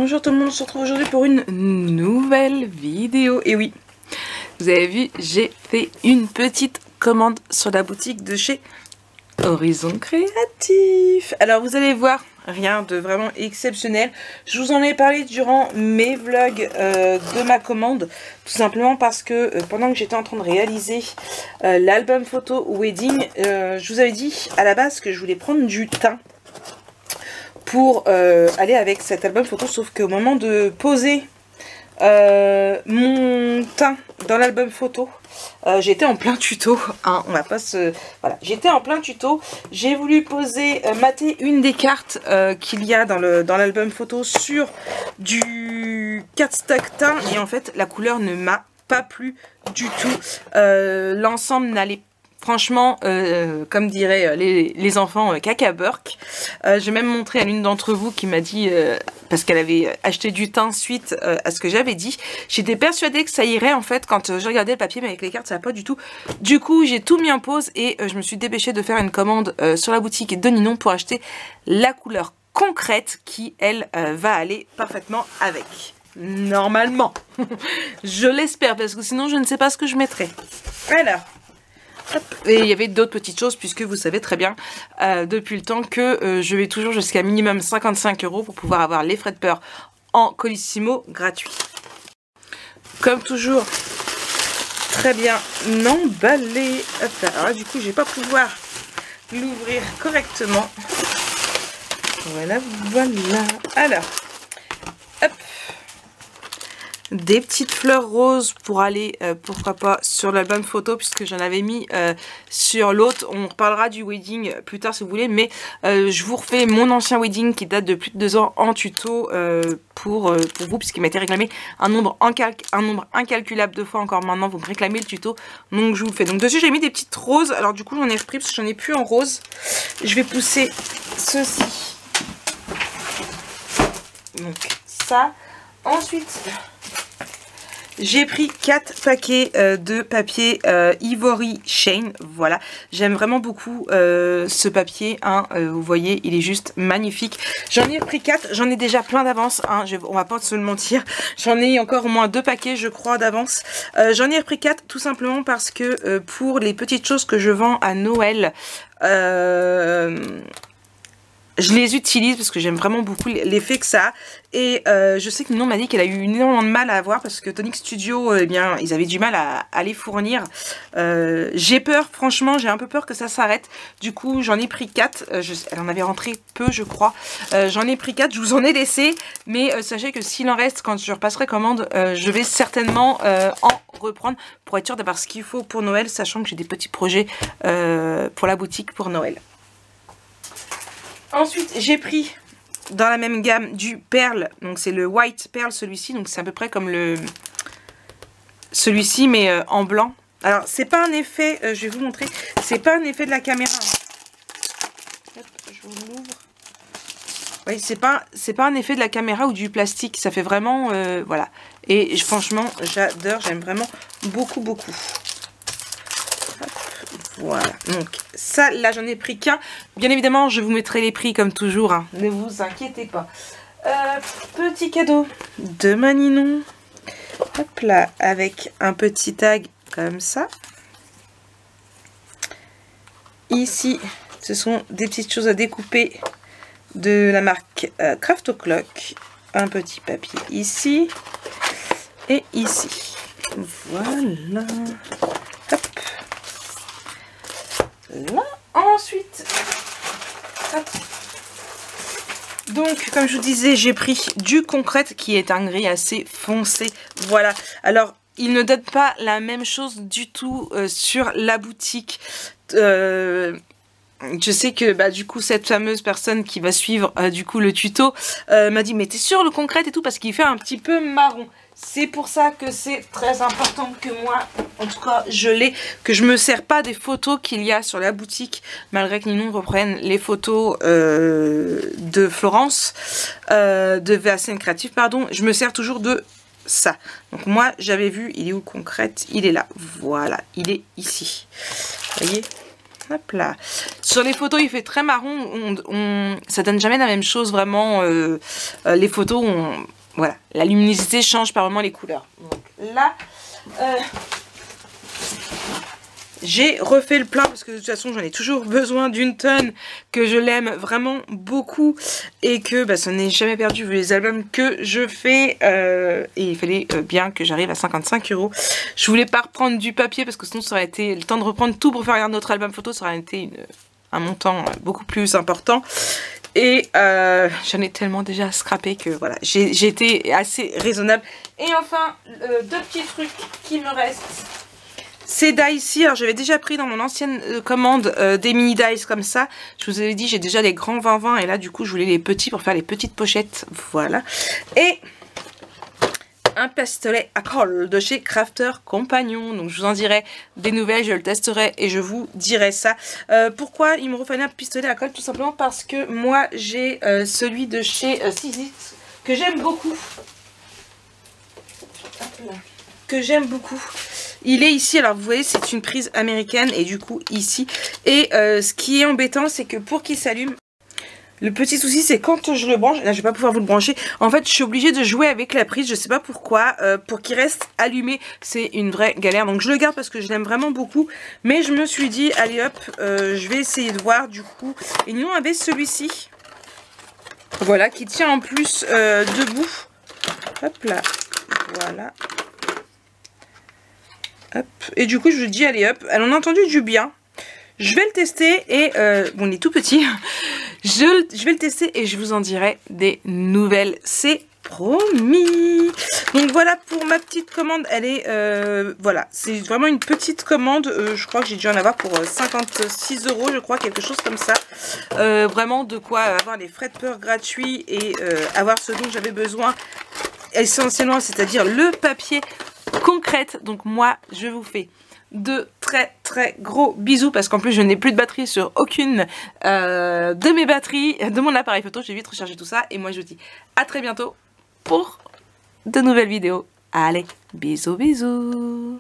Bonjour tout le monde, on se retrouve aujourd'hui pour une nouvelle vidéo. Et oui, vous avez vu, j'ai fait une petite commande sur la boutique de chez Horizon Créatif. Alors vous allez voir, rien de vraiment exceptionnel. Je vous en ai parlé durant mes vlogs de ma commande. Tout simplement parce que pendant que j'étais en train de réaliser l'album photo wedding, je vous avais dit à la base que je voulais prendre du thym pour aller avec cet album photo, sauf qu'au moment de poser mon teint dans l'album photo, j'étais en plein tuto, hein, on va pas se... Voilà, j'étais en plein tuto, j'ai voulu poser, mater une des cartes qu'il y a dans l'album photo sur du cardstock teint, et en fait la couleur ne m'a pas plu du tout, l'ensemble n'allait pas. Franchement, comme diraient les enfants, caca burk. J'ai même montré à l'une d'entre vous qui m'a dit, parce qu'elle avait acheté du thym suite à ce que j'avais dit, j'étais persuadée que ça irait en fait quand je regardais le papier, mais avec les cartes ça va pas du tout. Du coup j'ai tout mis en pause et je me suis dépêchée de faire une commande sur la boutique de Ninon pour acheter la couleur concrète qui elle va aller parfaitement avec. Normalement. Je l'espère parce que sinon je ne sais pas ce que je mettrai. Alors... Et il y avait d'autres petites choses puisque vous savez très bien depuis le temps que je vais toujours jusqu'à minimum 55 € pour pouvoir avoir les frais de peur en colissimo gratuit. Comme toujours, très bien emballé. Alors là, du coup je vais pas pouvoir l'ouvrir correctement. Voilà, voilà. Alors, hop. Des petites fleurs roses pour aller, pourquoi pas, sur l'album photo, puisque j'en avais mis sur l'autre. On reparlera du wedding plus tard si vous voulez, mais je vous refais mon ancien wedding qui date de plus de 2 ans en tuto pour vous, puisqu'il m'a été réclamé un nombre incalculable de fois encore maintenant. Vous me réclamez le tuto, donc je vous le fais. Donc dessus j'ai mis des petites roses, alors du coup j'en ai repris parce que j'en ai plus en rose. Je vais pousser ceci. Donc ça. Ensuite... j'ai pris 4 paquets de papier Ivory Shane, voilà, j'aime vraiment beaucoup ce papier, hein, vous voyez, il est juste magnifique. J'en ai pris 4, j'en ai déjà plein d'avance, hein, on va pas se le mentir, j'en ai encore au moins 2 paquets je crois d'avance. J'en ai repris 4 tout simplement parce que pour les petites choses que je vends à Noël, je les utilise parce que j'aime vraiment beaucoup l'effet que ça a. Et je sais que Ninon m'a dit qu'elle a eu énormément de mal à avoir parce que Tonic Studio, eh bien, ils avaient du mal à les fournir. J'ai peur, franchement, j'ai un peu peur que ça s'arrête. Du coup, j'en ai pris 4. Elle en avait rentré peu, je crois. J'en ai pris 4, je vous en ai laissé. Mais sachez que s'il en reste, quand je repasserai commande, je vais certainement en reprendre pour être sûre d'avoir ce qu'il faut pour Noël, sachant que j'ai des petits projets pour la boutique pour Noël. Ensuite, j'ai pris dans la même gamme du Pearl. Donc, c'est le White Pearl, celui-ci. Donc, c'est à peu près comme celui-ci, mais en blanc. Alors, c'est pas un effet, je vais vous montrer. C'est pas un effet de la caméra. Hop, je vous l'ouvre. Oui, c'est pas un effet de la caméra ou du plastique. Ça fait vraiment, voilà. Et franchement, j'adore. J'aime vraiment beaucoup, beaucoup. Voilà, donc ça, là j'en ai pris qu'un. Bien évidemment, je vous mettrai les prix comme toujours, hein. Ne vous inquiétez pas. Petit cadeau de ma Ninon. Hop là, avec un petit tag comme ça. Ici, ce sont des petites choses à découper de la marque Craft O'Clock. Un petit papier ici et ici. Voilà. Hop. Là, ensuite, hop. Donc comme je vous disais, j'ai pris du concrète qui est un gris assez foncé, voilà. Alors il ne donne pas la même chose du tout sur la boutique. Je sais que bah, du coup cette fameuse personne qui va suivre du coup le tuto m'a dit mais t'es sûr le concrète et tout parce qu'il fait un petit peu marron. C'est pour ça que c'est très important que moi, en tout cas, je l'ai, que je me sers pas des photos qu'il y a sur la boutique, malgré que Ninon reprenne les photos de Florence, de VACN Créatif, pardon. Je me sers toujours de ça. Donc moi, j'avais vu, il est où concrète? Il est là. Voilà, il est ici. Vous voyez? Hop là. Sur les photos, il fait très marron. Ça donne jamais la même chose, vraiment. Les photos, voilà. La luminosité change par moment les couleurs. Donc là, j'ai refait le plein parce que de toute façon, j'en ai toujours besoin d'une tonne, que je l'aime vraiment beaucoup et que bah, ça n'est jamais perdu vu les albums que je fais. Et il fallait bien que j'arrive à 55 €. Je voulais pas reprendre du papier parce que sinon ça aurait été le temps de reprendre tout pour faire un autre album photo, ça aurait été un montant beaucoup plus important. Et j'en ai tellement déjà scrappé que voilà, j'ai été assez raisonnable. Et enfin, deux petits trucs qui me restent. Ces dies ici, alors j'avais déjà pris dans mon ancienne commande des mini dies comme ça. Je vous avais dit, j'ai déjà les grands 20-20 et là du coup je voulais les petits pour faire les petites pochettes. Voilà. Et un pistolet à colle de chez Crafter Compagnon. Donc je vous en dirai des nouvelles, je le testerai et je vous dirai ça. Pourquoi il me refallait un pistolet à colle? Tout simplement parce que moi j'ai celui de chez Sizit que j'aime beaucoup. Hop là. Que j'aime beaucoup. Il est ici, alors vous voyez c'est une prise américaine et du coup ici. Et ce qui est embêtant c'est que pour qu'il s'allume, le petit souci c'est quand je le branche, là je vais pas pouvoir vous le brancher, en fait je suis obligée de jouer avec la prise, je sais pas pourquoi, pour qu'il reste allumé, c'est une vraie galère. Donc je le garde parce que je l'aime vraiment beaucoup, mais je me suis dit allez hop, je vais essayer de voir du coup. Et nous on avait celui-ci, voilà, qui tient en plus debout, hop là, voilà. Hop. Et du coup je me dis allez hop, elle en a entendu du bien. Je vais le tester et bon il est tout petit. Je vais le tester et je vous en dirai des nouvelles. C'est promis. Donc voilà pour ma petite commande. Elle est voilà, c'est vraiment une petite commande. Je crois que j'ai dû en avoir pour 56 €, je crois, quelque chose comme ça. Vraiment de quoi avoir les frais de port gratuits et avoir ce dont j'avais besoin essentiellement, c'est-à-dire le papier concrète. Donc moi je vous fais de très gros bisous parce qu'en plus je n'ai plus de batterie sur aucune de mes batteries de mon appareil photo. J'ai vite rechargé tout ça et moi je vous dis à très bientôt pour de nouvelles vidéos. Allez, bisous bisous.